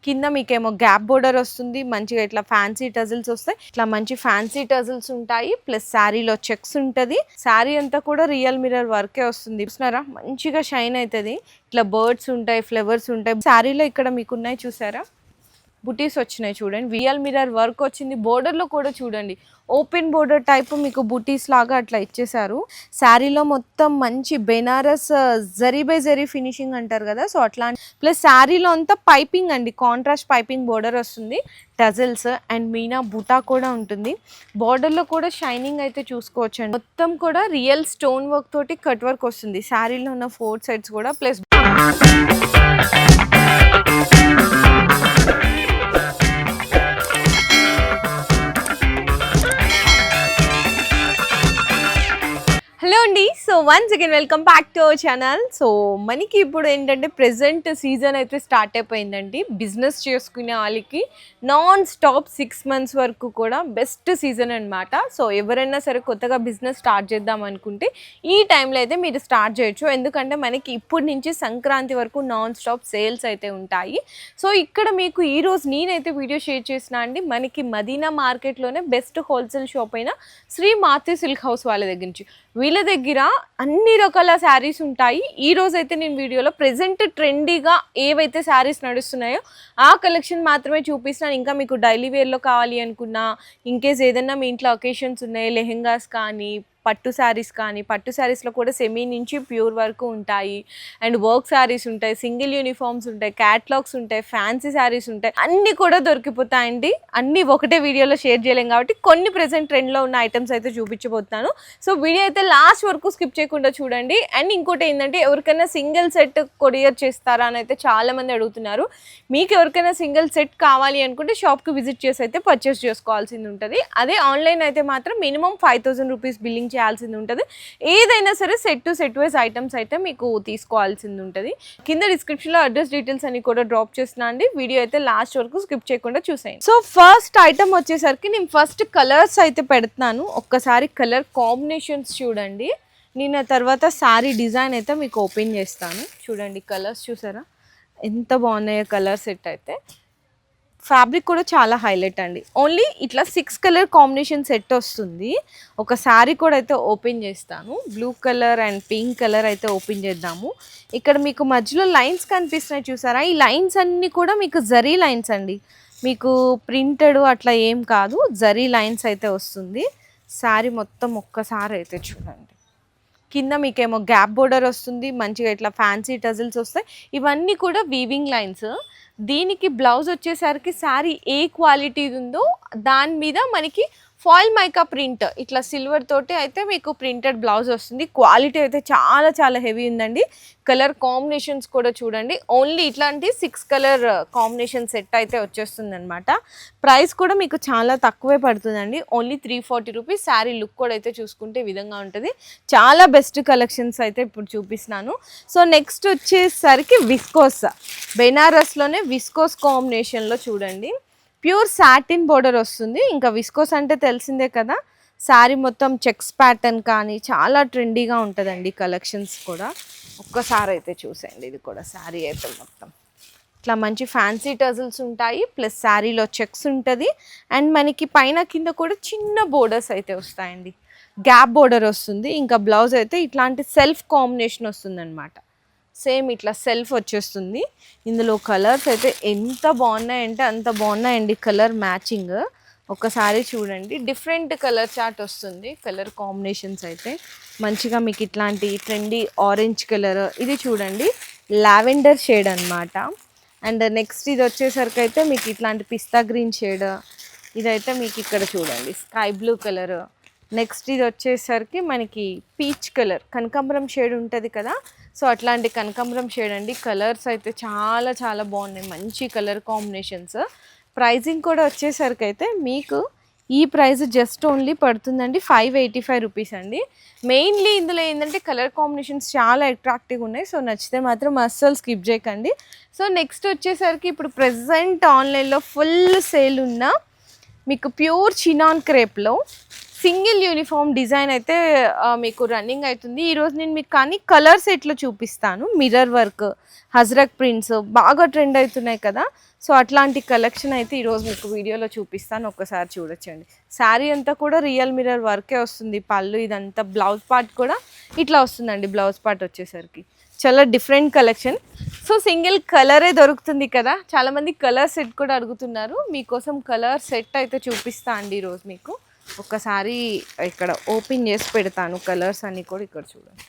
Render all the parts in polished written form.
కింద మీకేమో gap border వస్తుంది, మంచిగా ఇట్లా ఫ్యాన్సీ టజిల్స్ వస్తాయి. ఇట్లా మంచి ఫ్యాన్సీ టజిల్స్ ఉంటాయి, ప్లస్ శారీలో చెక్స్ ఉంటుంది. శారీ అంతా కూడా రియల్ మిర్రర్ వర్కే వస్తుంది. చూస్తున్నారా, మంచిగా షైన్ అవుతుంది. ఇట్లా బర్డ్స్ ఉంటాయి, ఫ్లవర్స్ ఉంటాయి. శారీలో ఇక్కడ మీకు ఉన్నాయి చూసారా, బుటీస్ వచ్చినాయి చూడండి. రియల్ మిర్రర్ వర్క్ వచ్చింది. బోర్డర్లో కూడా చూడండి, ఓపెన్ బోర్డర్ టైప్ మీకు బుటీస్ లాగా అట్లా ఇచ్చేసారు. శారీలో మొత్తం మంచి బెనారస్ జరీ బై జరీ ఫినిషింగ్ అంటారు కదా, సో అట్లా. ప్లస్ శారీలో అంతా పైపింగ్ అండి, కాంట్రాస్ట్ పైపింగ్ బోర్డర్ వస్తుంది. టజిల్స్ అండ్ మీనా బుటా కూడా ఉంటుంది. బార్డర్లో కూడా షైనింగ్ అయితే చూసుకోవచ్చు అండి. మొత్తం కూడా రియల్ స్టోన్ వర్క్ తోటి కట్ వర్క్ వస్తుంది శారీలో ఉన్న 4 సైడ్స్ కూడా. ప్లస్ హలో అండి, so once again welcome back to our channel. So మనకి ఇప్పుడు ఏంటంటే ప్రెజెంట్ సీజన్ అయితే స్టార్ట్ అయిపోయిందండి. బిజినెస్ చేసుకునే వాళ్ళకి నాన్ స్టాప్ 6 months వరకు కూడా బెస్ట్ సీజన్ అనమాట. సో ఎవరైనా సరే కొత్తగా బిజినెస్ స్టార్ట్ చేద్దాం అనుకుంటే ఈ టైంలో అయితే మీరు స్టార్ట్ చేయొచ్చు. ఎందుకంటే మనకి ఇప్పటి నుంచి సంక్రాంతి వరకు నాన్ స్టాప్ సేల్స్ అయితే ఉంటాయి. సో ఇక్కడ మీకు ఈరోజు నేనైతే వీడియో షేర్ చేసిన అండి, మనకి మదీనా మార్కెట్లోనే బెస్ట్ హోల్సేల్ షాప్ అయిన శ్రీ మాతి సిల్క్ హౌస్ వాళ్ళ దగ్గర నుంచి. వీళ్ళ దగ్గర అన్ని రకాల శారీస్ ఉంటాయి. ఈ రోజు అయితే నేను వీడియోలో ప్రెజెంట్ ట్రెండీగా ఏవైతే శారీస్ నడుస్తున్నాయో ఆ కలెక్షన్ మాత్రమే చూపిస్తున్నాను. ఇంకా మీకు డైలీ వేర్లో కావాలి అనుకున్నా, ఇన్కేస్ ఏదైనా మీ ఇంట్లో ఒకేషన్స్ ఉన్నాయి, లెహెంగాస్ కానీ, పట్టు శారీస్ కానీ, పట్టు శారీస్లో కూడా సెమీ నుంచి ప్యూర్ వరకు ఉంటాయి. అండ్ వర్క్ శారీస్ ఉంటాయి, సింగిల్ యూనిఫామ్స్ ఉంటాయి, క్యాట్లాగ్స్ ఉంటాయి, ఫ్యాన్సీ శారీస్ ఉంటాయి, అన్నీ కూడా దొరికిపోతాయండి. అన్నీ ఒకటే వీడియోలో షేర్ చేయలేం కాబట్టి కొన్ని ప్రెజెంట్ ట్రెండ్లో ఉన్న ఐటమ్స్ అయితే చూపించబోతున్నాను. సో వీడియో అయితే లాస్ట్ వరకు స్కిప్ చేయకుండా చూడండి. అండ్ ఇంకోటి ఏంటంటే, ఎవరికైనా సింగిల్ సెట్ కొరియర్ చేస్తారా అని అయితే చాలామంది అడుగుతున్నారు. మీకు ఎవరికైనా సింగిల్ సెట్ కావాలి అనుకుంటే షాప్కి విజిట్ చేసి అయితే పర్చేస్ చేసుకోవాల్సింది ఉంటుంది. అదే ఆన్లైన్ అయితే మాత్రం మినిమం 5000 రూపీస్ బిల్లింగ్ చేయాల్సింది ఉంటుంది. ఏదైనా సరే సెట్ వైజ్ ఐటమ్స్ అయితే మీకు తీసుకోవాల్సింది ఉంటుంది. కింద డిస్క్రిప్షన్లో అడ్రస్ డీటెయిల్స్ అని కూడా డ్రాప్ చేస్తున్నా అండి. వీడియో అయితే లాస్ట్ వరకు స్కిప్ చేయకుండా చూసేయండి. సో ఫస్ట్ ఐటమ్ వచ్చేసరికి నేను ఫస్ట్ కలర్స్ అయితే పెడుతున్నాను. ఒక్కసారి కలర్ కాంబినేషన్స్ చూడండి. నేను తర్వాత శారీ డిజైన్ అయితే మీకు ఓపెన్ చేస్తాను. చూడండి కలర్స్ చూసారా ఎంత బాగున్నాయో. కలర్ సెట్ అయితే ఫ్యాబ్రిక్ కూడా చాలా హైలైట్ అండి. ఓన్లీ ఇట్లా 6 కలర్ కాంబినేషన్ సెట్ వస్తుంది. ఒక శారీ కూడా అయితే ఓపెన్ చేస్తాను. Blue colour and pink colour అయితే ఓపెన్ చేద్దాము. ఇక్కడ మీకు మధ్యలో లైన్స్ కనిపిస్తున్నాయి చూసారా, ఈ లైన్స్ అన్నీ కూడా మీకు జరీ లైన్స్ అండి. మీకు ప్రింటెడ్ అట్లా ఏం కాదు, జరీ లైన్స్ అయితే వస్తుంది. శారీ మొత్తం ఒక్కసారి అయితే చూడండి. కింద మీకేమో గ్యాప్ బోర్డర్ వస్తుంది, మంచిగా ఇట్లా ఫ్యాన్సీ టజిల్స్ వస్తాయి. ఇవన్నీ కూడా వీవింగ్ లైన్స్. దీనికి బ్లౌజ్ వచ్చేసరికి శారీ ఏ క్వాలిటీ ఉందో దాని మీద మనకి ఫాయిల్ మైకా ప్రింట్ ఇట్లా సిల్వర్ తోటి అయితే మీకు ప్రింటెడ్ బ్లౌజ్ వస్తుంది. క్వాలిటీ అయితే చాలా చాలా హెవీ ఉందండి. కలర్ కాంబినేషన్స్ కూడా చూడండి. ఓన్లీ ఇట్లాంటి 6 కలర్ కాంబినేషన్ సెట్ అయితే వచ్చేస్తుంది అనమాట. ప్రైస్ కూడా మీకు చాలా తక్కువే పడుతుందండి, ఓన్లీ 340 రూపీస్. శారీ లుక్ కూడా అయితే చూసుకుంటే ఈ విధంగా ఉంటుంది. చాలా బెస్ట్ కలెక్షన్స్ అయితే ఇప్పుడు చూపిస్తున్నాను. సో నెక్స్ట్ వచ్చేసరికి విస్కోస్, బెనారస్లోనే విస్కోస్ కాంబినేషన్లో చూడండి. ప్యూర్ సాటిన్ బోర్డర్ వస్తుంది. ఇంకా విస్కోస్ అంటే తెలిసిందే కదా, శారీ మొత్తం చెక్స్ ప్యాటర్న్ కానీ చాలా ట్రెండీగా ఉంటుందండి. కలెక్షన్స్ కూడా ఒక్కసారి అయితే చూసేయండి. ఇది కూడా శారీ అయితే మొత్తం ఇట్లా మంచి ఫ్యాన్సీ టజిల్స్ ఉంటాయి, ప్లస్ శారీలో చెక్స్ ఉంటుంది. అండ్ మనకి పైన కింద కూడా చిన్న బోర్డర్స్ అయితే వస్తాయండి. గ్యాప్ బోర్డర్ వస్తుంది. ఇంకా బ్లౌజ్ అయితే ఇట్లాంటి సెల్ఫ్ కాంబినేషన్ వస్తుంది అనమాట. సేమ్ ఇట్లా సెల్ఫ్ వచ్చేస్తుంది. ఇందులో కలర్స్ అయితే ఎంత బాగున్నాయంటే అంత బాగున్నాయండి. కలర్ మ్యాచింగ్ ఒకసారి చూడండి. డిఫరెంట్ కలర్ చార్ట్ వస్తుంది. కలర్ కాంబినేషన్స్ అయితే మంచిగా మీకు ఇట్లాంటి ట్రెండీ ఆరెంజ్ కలర్, ఇది చూడండి లావెండర్ షేడ్ అనమాట. అండ్ నెక్స్ట్ ఇది వచ్చేసరికి అయితే మీకు ఇట్లాంటి పిస్తా గ్రీన్ షేడ్, ఇదైతే మీకు ఇక్కడ చూడండి స్కై బ్లూ కలర్. నెక్స్ట్ ఇది వచ్చేసరికి మనకి పీచ్ కలర్, కనకాంబరం షేడ్ ఉంటుంది కదా, సో అట్లాంటి కనకాంబరం షేడ్ అండి. కలర్స్ అయితే చాలా చాలా బాగున్నాయి, మంచి కలర్ కాంబినేషన్స్. ప్రైజింగ్ కూడా వచ్చేసరికి అయితే మీకు ఈ ప్రైస్ జస్ట్ ఓన్లీ పడుతుందండి 585 రూపీస్ అండి. మెయిన్లీ ఇందులో ఏంటంటే కలర్ కాంబినేషన్స్ చాలా అట్రాక్టివ్గా ఉన్నాయి. సో నచ్చితే మాత్రం అస్సలు స్కిప్ చేయకండి. సో నెక్స్ట్ వచ్చేసరికి ఇప్పుడు ప్రెజెంట్ ఆన్లైన్లో ఫుల్ సేల్ ఉన్న మీకు ప్యూర్ చినాన్ క్రేప్లో సింగిల్ యూనిఫామ్ డిజైన్ అయితే మీకు రన్నింగ్ అవుతుంది. ఈరోజు నేను మీకు కానీ కలర్స్ ఎట్లా చూపిస్తాను. మిర్రర్ వర్క్, హజ్రక్ ప్రింట్స్ బాగా ట్రెండ్ అవుతున్నాయి కదా, సో అట్లాంటి కలెక్షన్ అయితే ఈరోజు మీకు వీడియోలో చూపిస్తాను. ఒక్కసారి చూడొచ్చండి. శారీ అంతా కూడా రియల్ మిర్రర్ వర్కే వస్తుంది. పళ్ళు ఇదంతా, బ్లౌజ్ పార్ట్ కూడా ఇట్లా వస్తుందండి. బ్లౌజ్ పార్ట్ వచ్చేసరికి చాలా డిఫరెంట్ కలెక్షన్. సో సింగిల్ కలరే దొరుకుతుంది కదా, చాలామంది కలర్ సెట్ కూడా అడుగుతున్నారు. మీకోసం కలర్ సెట్ అయితే చూపిస్తా అండి ఈరోజు మీకు. ఒక్కసారి ఇక్కడ ఓపెన్ చేసి పెడతాను కలర్స్ అన్నీ కూడా. ఇక్కడ చూడండి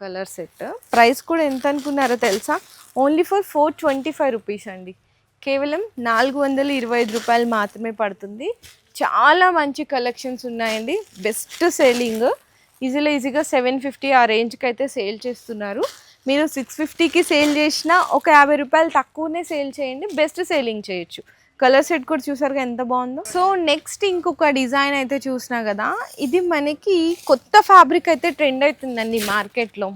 కలర్ సెట్. ప్రైస్ కూడా ఎంత అనుకున్నారో తెలుసా? ఓన్లీ ఫర్ 425 రూపీస్ అండి. కేవలం 425 రూపాయలు మాత్రమే పడుతుంది. చాలా మంచి కలెక్షన్స్ ఉన్నాయండి. Best selling. ఈజీగా 750 ఆ రేంజ్కి అయితే సేల్ చేస్తున్నారు. మీరు 650కి సేల్ చేసినా ఒక 50 రూపాయలు తక్కువనే సేల్ చేయండి, బెస్ట్ సేలింగ్ చేయొచ్చు. కలర్ సెట్ కూడా చూసారుగా ఎంత బాగుందో. సో నెక్స్ట్ ఇంకొక డిజైన్ అయితే చూసినా కదా, ఇది మనకి కొత్త ఫ్యాబ్రిక్ అయితే ట్రెండ్ అవుతుందండి మార్కెట్లో.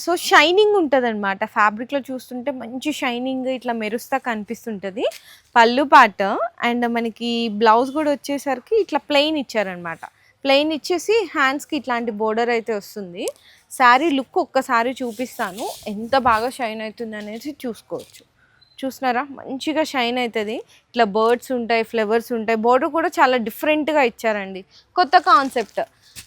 సో షైనింగ్ ఉంటుంది అనమాట. ఫ్యాబ్రిక్లో చూస్తుంటే మంచి షైనింగ్ ఇట్లా మెరుస్తా కనిపిస్తుంటుంది. పళ్ళు పాట అండ్ మనకి బ్లౌజ్ కూడా వచ్చేసరికి ఇట్లా ప్లెయిన్ ఇచ్చారనమాట. ప్లెయిన్ ఇచ్చేసి హ్యాండ్స్కి ఇట్లాంటి బోర్డర్ అయితే వస్తుంది. శారీ లుక్ ఒక్కసారి చూపిస్తాను, ఎంత బాగా షైన్ అవుతుంది అనేది చూసుకోవచ్చు. చూసినారా, మంచిగా షైన్ అవుతుంది. ఇట్లా బర్డ్స్ ఉంటాయి, ఫ్లవర్స్ ఉంటాయి. బోర్డర్ కూడా చాలా డిఫరెంట్గా ఇచ్చారండి, కొత్త కాన్సెప్ట్.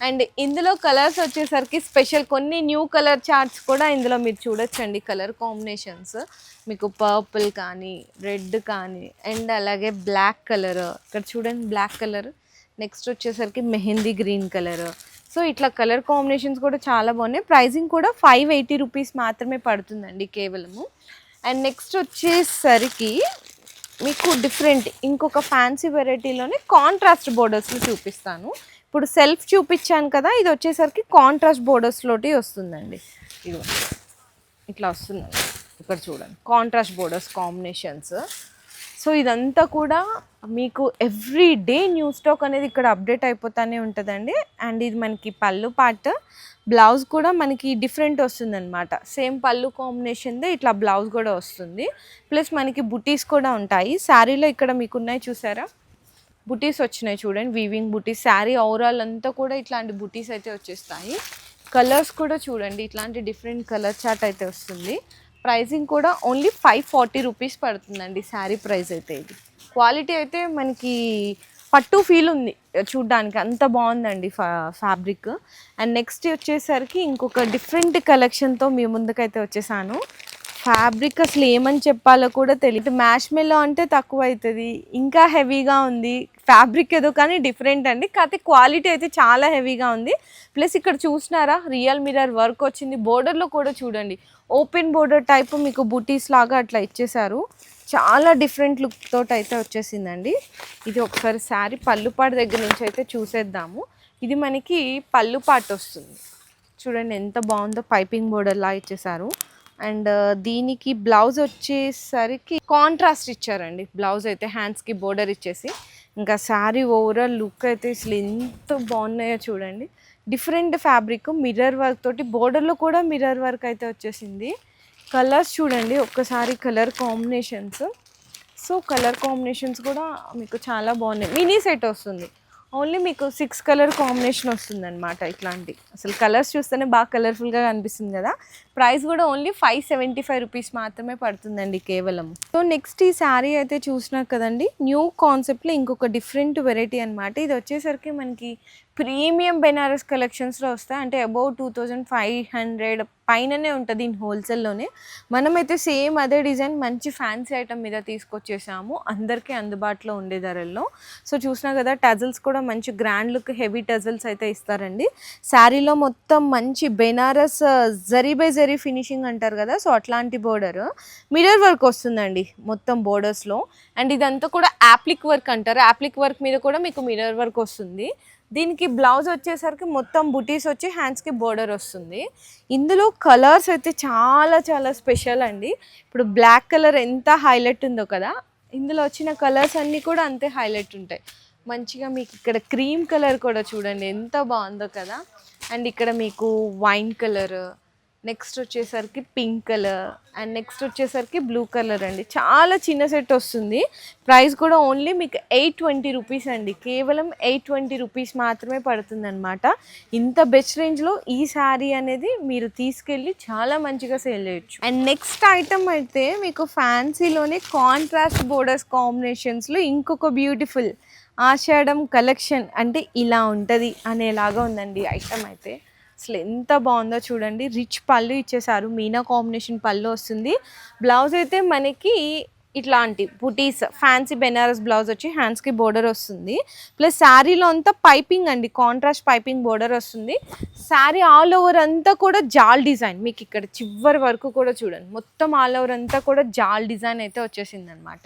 అండ్ ఇందులో కలర్స్ వచ్చేసరికి స్పెషల్ కొన్ని న్యూ కలర్ చార్ట్స్ కూడా ఇందులో మీరు చూడొచ్చండి. కలర్ కాంబినేషన్స్ మీకు పర్పుల్ కానీ, రెడ్ కానీ, అండ్ అలాగే బ్లాక్ కలర్. ఇక్కడ చూడండి బ్లాక్ కలర్. నెక్స్ట్ వచ్చేసరికి మెహందీ గ్రీన్ కలర్. సో ఇట్లా కలర్ కాంబినేషన్స్ కూడా చాలా బాగున్నాయి. ప్రైజింగ్ కూడా 580 రూపీస్ మాత్రమే పడుతుందండి కేవలము. అండ్ నెక్స్ట్ వచ్చేసరికి మీకు డిఫరెంట్ ఇంకొక ఫ్యాన్సీ వెరైటీలోనే కాంట్రాస్ట్ బోర్డర్స్లో చూపిస్తాను. ఇప్పుడు సెల్ఫ్ చూపించాను కదా, ఇది వచ్చేసరికి కాంట్రాస్ట్ బోర్డర్స్లోటి వస్తుందండి. ఇది ఇట్లా వస్తుందండి. ఇక్కడ చూడండి కాంట్రాస్ట్ బోర్డర్స్ కాంబినేషన్స్. సో ఇదంతా కూడా మీకు ఎవ్రీ డే న్యూ స్టాక్ అనేది ఇక్కడ అప్డేట్ అయిపోతూనే ఉంటుందండి. అండ్ ఇది మనకి పళ్ళు పార్ట్, బ్లౌజ్ కూడా మనకి డిఫరెంట్ వస్తుంది అనమాట. సేమ్ పళ్ళు కాంబినేషన్దే ఇట్లా బ్లౌజ్ కూడా వస్తుంది. ప్లస్ మనకి బుటీస్ కూడా ఉంటాయి శారీలో. ఇక్కడ మీకు ఉన్నాయి చూసారా, బుటీస్ వచ్చినాయి చూడండి, వీవింగ్ బుటీస్. శారీ ఓవరాల్ అంతా కూడా ఇట్లాంటి బుటీస్ అయితే వచ్చేస్తాయి. కలర్స్ కూడా చూడండి, ఇట్లాంటి డిఫరెంట్ కలర్ చార్ట్ అయితే వస్తుంది. ప్రైజింగ్ కూడా ఓన్లీ 540 రూపీస్ పడుతుందండి శారీ ప్రైస్ అయితే. ఇది క్వాలిటీ అయితే మనకి పట్టు ఫీల్ ఉంది చూడ్డానికి, అంత బాగుందండి ఫ్యాబ్రిక్. అండ్ నెక్స్ట్ వచ్చేసరికి ఇంకొక డిఫరెంట్ కలెక్షన్తో మీ ముందుకైతే వచ్చేసాను. ఫ్యాబ్రిక్ అసలు ఏమని చెప్పాలో కూడా తెలియదు. మ్యాష్ మెల్లో అంటే తక్కువ అవుతుంది, ఇంకా హెవీగా ఉంది. ఫ్యాబ్రిక్ ఏదో కానీ డిఫరెంట్ అండి, కాకపోతే క్వాలిటీ అయితే చాలా హెవీగా ఉంది. ప్లస్ ఇక్కడ చూసినారా రియల్ మిర్రర్ వర్క్ వచ్చింది. బోర్డర్లో కూడా చూడండి ఓపెన్ బోర్డర్ టైప్ మీకు బూటీస్ లాగా అట్లా ఇచ్చేసారు. చాలా డిఫరెంట్ లుక్ తోటి అయితే వచ్చేసిందండి. ఇది ఒకసారి శారీ పళ్ళు పాటు దగ్గర నుంచి అయితే చూసేద్దాము. ఇది మనకి పళ్ళు పాటు వస్తుంది చూడండి, ఎంత బాగుందో. పైపింగ్ బోర్డర్ లా ఇచ్చేసారు. అండ్ దీనికి బ్లౌజ్ వచ్చేసరికి కాంట్రాస్ట్ ఇచ్చారండి. బ్లౌజ్ అయితే హ్యాండ్స్కి బోర్డర్ ఇచ్చేసి, ఇంకా శారీ ఓవరాల్ లుక్ అయితే అసలు ఎంత బాగున్నాయో చూడండి. డిఫరెంట్ ఫ్యాబ్రిక్, మిర్రర్ వర్క్ తోటి, బోర్డర్లో కూడా మిర్రర్ వర్క్ అయితే వచ్చేసింది. కలర్స్ చూడండి ఒక్కసారి, colour combinations. So colour combinations కూడా మీకు చాలా బాగున్నాయి. మినీ సెట్ వస్తుంది, ఓన్లీ మీకు 6 కలర్ కాంబినేషన్ వస్తుంది అనమాట. ఇట్లాంటి అసలు కలర్స్ చూస్తేనే బాగా కలర్ఫుల్గా కనిపిస్తుంది కదా. ప్రైస్ కూడా ఓన్లీ 575 రూపీస్ మాత్రమే పడుతుందండి కేవలం. సో నెక్స్ట్ ఈ శారీ అయితే చూసినా కదండి, న్యూ కాన్సెప్ట్లో ఇంకొక డిఫరెంట్ వెరైటీ అనమాట. ఇది వచ్చేసరికి మనకి ప్రీమియం బెనారస్ కలెక్షన్స్లో వస్తాయి. అంటే అబౌవ్ 2500 పైననే ఉంటుంది ఇన్ హోల్సేల్లోనే. మనమైతే సేమ్ అదే డిజైన్ మంచి ఫ్యాన్సీ ఐటమ్ మీద తీసుకొచ్చేసాము, అందరికీ అందుబాటులో ఉండే ధరల్లో. సో చూసినా కదా, టజల్స్ కూడా మంచి గ్రాండ్ లుక్, హెవీ టజల్స్ అయితే ఇస్తారండి. శారీలో మొత్తం మంచి బెనారస్ జరీ బై జరీ ఫినిషింగ్ అంటారు కదా, సో అట్లాంటి బోర్డర్. మిర్రర్ వర్క్ వస్తుందండి మొత్తం బోర్డర్స్లో. అండ్ ఇదంతా కూడా యాప్లిక్ వర్క్ అంటారు. యాప్లిక్ వర్క్ మీద కూడా మీకు మిర్రర్ వర్క్ వస్తుంది. దీనికి బ్లౌజ్ వచ్చేసరికి మొత్తం బుటీస్ వచ్చి హ్యాండ్స్కి బోర్డర్ వస్తుంది. ఇందులో కలర్స్ అయితే చాలా చాలా స్పెషల్ అండి. ఇప్పుడు బ్లాక్ కలర్ ఎంత హైలైట్ ఉందో కదా, ఇందులో వచ్చిన కలర్స్ అన్నీ కూడా అంతే హైలైట్ ఉంటాయి. మంచిగా మీకు ఇక్కడ క్రీమ్ కలర్ కూడా చూడండి ఎంత బాగుందో కదా. అండ్ ఇక్కడ మీకు వైన్ కలర్, నెక్స్ట్ వచ్చేసరికి పింక్ కలర్ అండ్ నెక్స్ట్ వచ్చేసరికి బ్లూ కలర్ అండి. చాలా చిన్న సెట్ వస్తుంది. ప్రైస్ కూడా ఓన్లీ మీకు 820 రూపీస్ అండి. కేవలం 820 రూపీస్ మాత్రమే పడుతుంది అనమాట. ఇంత బెస్ట్ రేంజ్లో ఈ శారీ అనేది మీరు తీసుకెళ్ళి చాలా మంచిగా సేల్ చేయొచ్చు. అండ్ నెక్స్ట్ ఐటమ్ అయితే మీకు ఫ్యాన్సీలోనే కాంట్రాస్ట్ బోర్డర్స్ కాంబినేషన్స్లో ఇంకొక బ్యూటిఫుల్ ఆషాఢం కలెక్షన్ అంటే ఇలా ఉంటుంది అనేలాగా ఉందండి ఐటమ్ అయితే. అసలు ఎంత బాగుందో చూడండి. రిచ్ పళ్ళు ఇచ్చేసారు, మీనా కాంబినేషన్ పళ్ళు వస్తుంది. బ్లౌజ్ అయితే మనకి ఇట్లాంటి బుటీస్ ఫ్యాన్సీ బెనారస్ బ్లౌజ్ వచ్చి హ్యాండ్స్కి బోర్డర్ వస్తుంది. ప్లస్ శారీలో అంతా పైపింగ్ అండి, కాంట్రాస్ట్ పైపింగ్ బోర్డర్ వస్తుంది. శారీ ఆల్ ఓవర్ అంతా కూడా జాల్ డిజైన్, మీకు ఇక్కడ చివరి వరకు కూడా చూడండి మొత్తం ఆల్ ఓవర్ అంతా కూడా జాల్ డిజైన్ అయితే వచ్చేసింది అనమాట.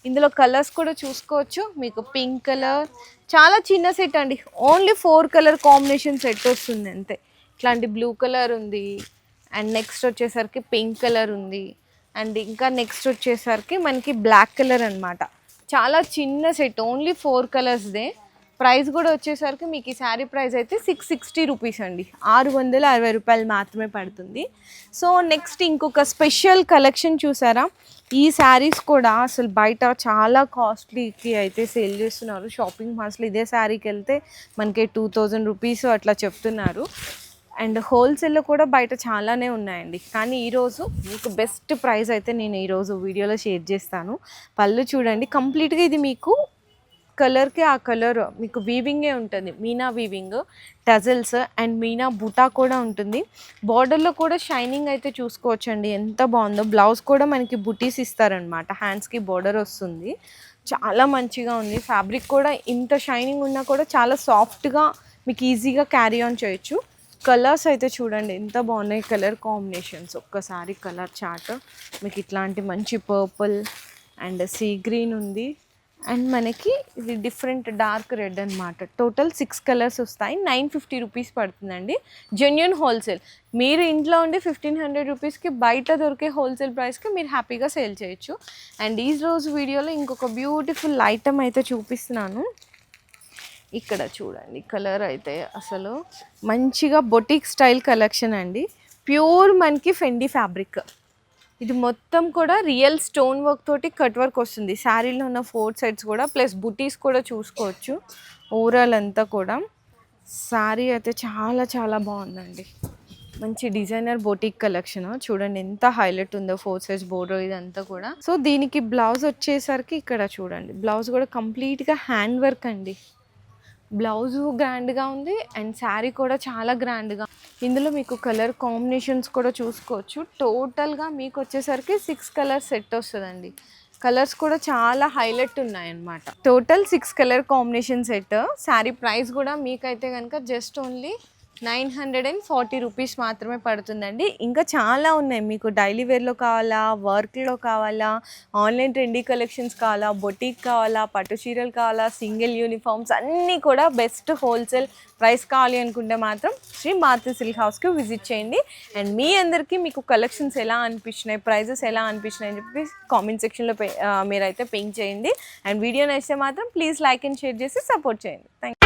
ఇందులో కలర్స్ కూడా చూసుకోవచ్చు. మీకు పింక్ కలర్, చాలా చిన్న సెట్ అండి, ఓన్లీ 4 కలర్ కాంబినేషన్ సెట్ వస్తుంది అంతే. ఇట్లాంటి బ్లూ కలర్ ఉంది అండ్ నెక్స్ట్ వచ్చేసరికి పింక్ కలర్ ఉంది అండ్ ఇంకా నెక్స్ట్ వచ్చేసరికి మనకి బ్లాక్ కలర్ అనమాట. చాలా చిన్న సెట్, ఓన్లీ 4 కలర్స్దే. ప్రైస్ కూడా వచ్చేసరికి మీకు ఈ శారీ ప్రైస్ అయితే 660 రూపీస్ అండి, 660 రూపాయలు మాత్రమే పడుతుంది. సో నెక్స్ట్ ఇంకొక స్పెషల్ కలెక్షన్ చూసారా. ఈ శారీస్ కూడా అసలు బయట చాలా కాస్ట్లీకి అయితే సేల్ చేస్తున్నారు. షాపింగ్ మాల్స్లో ఇదే శారీకి వెళ్తే మనకి 2000 రూపీస్ అట్లా చెప్తున్నారు. అండ్ హోల్సేల్లో కూడా బయట చాలానే ఉన్నాయండి. కానీ ఈరోజు మీకు బెస్ట్ ప్రైస్ అయితే నేను ఈరోజు వీడియోలో షేర్ చేస్తాను. పళ్ళు చూడండి, కంప్లీట్గా ఇది మీకు కలర్కి ఆ కలర్ మీకు వీవింగే ఉంటుంది, meena weaving, tassels and meena buta కూడా ఉంటుంది. బార్డర్లో కూడా షైనింగ్ అయితే చూసుకోవచ్చండి, ఎంత బాగుందో. బ్లౌజ్ కూడా మనకి బుటీస్ ఇస్తారనమాట, హ్యాండ్స్కి బార్డర్ వస్తుంది. చాలా మంచిగా ఉంది. ఫ్యాబ్రిక్ కూడా ఇంత షైనింగ్ ఉన్నా కూడా చాలా సాఫ్ట్గా మీకు ఈజీగా క్యారీ ఆన్ చేయొచ్చు. కలర్స్ అయితే చూడండి ఎంత బాగున్నాయి, కలర్ కాంబినేషన్స్. ఒక్కసారి కలర్ చార్ట్ మీకు ఇట్లాంటి మంచి పర్పుల్ అండ్ సీ గ్రీన్ ఉంది అండ్ మనకి ఇది డిఫరెంట్ డార్క్ రెడ్ అనమాట. టోటల్ 6 కలర్స్ వస్తాయి. 950 రూపీస్ పడుతుందండి. జెన్యూన్ హోల్సేల్, మీరు ఇంట్లో ఉండి 1500 రూపీస్కి బయట దొరికే హోల్సేల్ ప్రైస్కి మీరు హ్యాపీగా సేల్ చేయొచ్చు. అండ్ ఈ రోజు వీడియోలో ఇంకొక బ్యూటిఫుల్ ఐటమ్ అయితే చూపిస్తున్నాను. ఇక్కడ చూడండి కలర్ అయితే అసలు మంచిగా బొటిక్ స్టైల్ కలెక్షన్ అండి. ప్యూర్ మనకి ఫెండి ఫ్యాబ్రిక్, ఇది మొత్తం కూడా రియల్ స్టోన్ వర్క్ తోటి కట్ వర్క్ వస్తుంది. శారీలో ఉన్న 4 సైడ్స్ కూడా ప్లస్ బుటీస్ కూడా చూసుకోవచ్చు. ఓవరాల్ అంతా కూడా శారీ అయితే చాలా చాలా బాగుందండి. మంచి డిజైనర్ బొటిక్ కలెక్షన్ చూడండి ఎంత హైలైట్ ఉందో. 4 సైజ్ బోర్డర్ ఇదంతా కూడా. సో దీనికి బ్లౌజ్ వచ్చేసరికి ఇక్కడ చూడండి, బ్లౌజ్ కూడా కంప్లీట్గా హ్యాండ్ వర్క్ అండి. బ్లౌజు గ్రాండ్గా ఉంది అండ్ శారీ కూడా చాలా గ్రాండ్గా. ఇందులో మీకు కలర్ కాంబినేషన్స్ కూడా చూసుకోవచ్చు. టోటల్గా మీకు వచ్చేసరికి 6 కలర్ సెట్ వస్తుందండి. కలర్స్ కూడా చాలా హైలైట్ ఉన్నాయన్నమాట. Total 6 colour combination set. Sari price కూడా మీకైతే కనుక జస్ట్ ఓన్లీ 940 రూపీస్ మాత్రమే పడుతుందండి. ఇంకా చాలా ఉన్నాయి, మీకు డైలీ వేర్లో కావాలా, వర్క్లో కావాలా, ఆన్లైన్ ట్రెండీ కలెక్షన్స్ కావాలా, బొటిక్ కావాలా, పట్టు చీరలు కావాలా, సింగిల్ యూనిఫామ్స్ అన్నీ కూడా బెస్ట్ హోల్సేల్ ప్రైస్ కావాలి అనుకుంటే మాత్రం శ్రీ మాతృ సిల్క్ హౌస్కి విజిట్ చేయండి. అండ్ మీ అందరికీ మీకు కలెక్షన్స్ ఎలా అనిపించినాయి, ప్రైజెస్ ఎలా అనిపించినాయి అని చెప్పి కామెంట్ సెక్షన్లో మీరైతే పింక్ చేయండి. అండ్ వీడియో నచ్చితే మాత్రం ప్లీజ్ లైక్ అండ్ షేర్ చేసి సపోర్ట్ చేయండి. Thank you.